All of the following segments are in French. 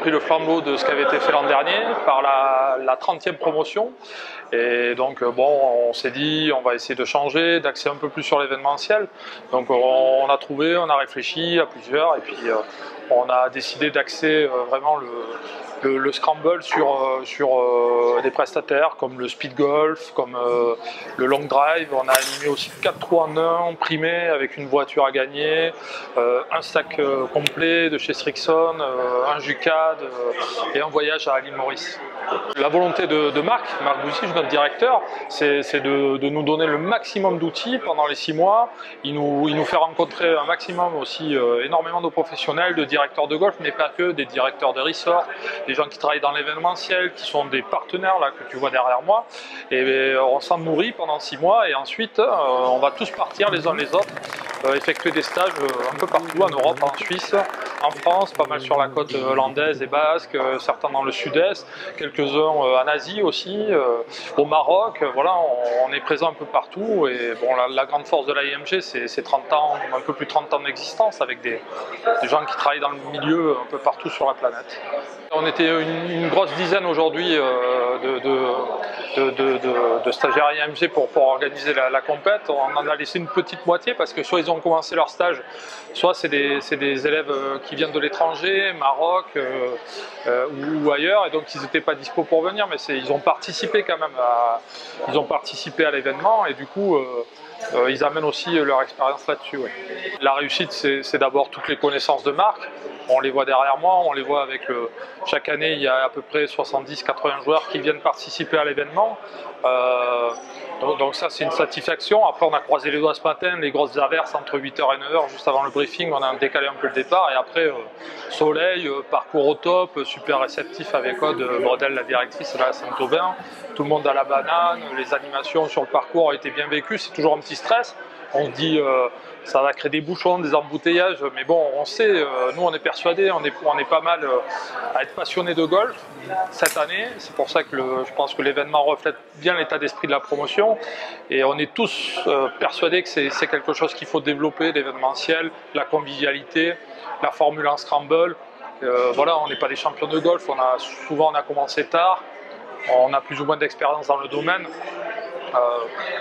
repris le flambeau de ce qui avait été fait l'an dernier par la 30e promotion. Et donc bon, on s'est dit on va essayer de changer, d'axer un peu plus sur l'événementiel. Donc on a trouvé, on a réfléchi à plusieurs et puis on a décidé d'axer vraiment le scramble sur des prestataires comme le speed golf, comme le long drive. On a animé aussi 4 trous en 1 primés avec une voiture à gagner, un sac complet de chez Strixon, un Jucad et un voyage à l'île Maurice. La volonté de Marc Boussige, notre directeur, c'est de nous donner le maximum d'outils pendant les 6 mois. Il nous fait rencontrer un maximum aussi énormément de professionnels, de directeurs de golf, mais pas que, des directeurs de resort, des gens qui travaillent dans l'événementiel, qui sont des partenaires là que tu vois derrière moi. Et on s'en nourrit pendant 6 mois et ensuite on va tous partir les uns les autres, effectuer des stages un peu partout en Europe, en Suisse, en France, pas mal sur la côte hollandaise et basque, certains dans le sud-est, quelques-uns en Asie aussi, au Maroc. Voilà, on est présent un peu partout et bon, la grande force de l'AIMG, c'est 30 ans, un peu plus de 30 ans d'existence avec des gens qui travaillent dans le milieu un peu partout sur la planète. On était une grosse dizaine aujourd'hui de stagiaires AIMG pour organiser la compète. On en a laissé une petite moitié parce que soit ils ont commencé leur stage, soit c'est des élèves qui viennent de l'étranger, Maroc ou ailleurs, et donc ils n'étaient pas dispo pour venir, mais ils ont participé quand même à l'événement et du coup ils amènent aussi leur expérience là-dessus. Ouais. La réussite, c'est d'abord toutes les connaissances de marque. On les voit derrière moi, on les voit avec chaque année, il y a à peu près 70-80 joueurs qui viennent participer à l'événement. Donc ça, c'est une satisfaction. Après, on a croisé les doigts ce matin, les grosses averses entre 8h et 9h, juste avant le briefing, on a décalé un peu le départ. Et après, soleil, parcours au top, super réceptif avec Aude Brodel, la directrice, là à Saint-Aubin. Tout le monde à la banane, les animations sur le parcours ont été bien vécues. C'est toujours un petit stress. On se dit ça va créer des bouchons, des embouteillages, mais bon, on sait, nous on est persuadés, on est pas mal à être passionnés de golf cette année. C'est pour ça que je pense que l'événement reflète bien l'état d'esprit de la promotion et on est tous persuadés que c'est quelque chose qu'il faut développer, l'événementiel, la convivialité, la formule en scramble. Voilà, on n'est pas des champions de golf, souvent on a commencé tard, on a plus ou moins d'expérience dans le domaine.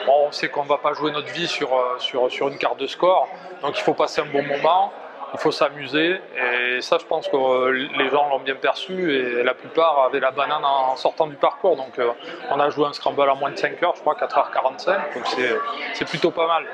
On sait qu'on ne va pas jouer notre vie sur une carte de score, donc il faut passer un bon moment, il faut s'amuser, et ça je pense que les gens l'ont bien perçu, et la plupart avaient la banane en sortant du parcours, donc on a joué un scramble en moins de 5 heures, je crois 4h45, donc c'est plutôt pas mal.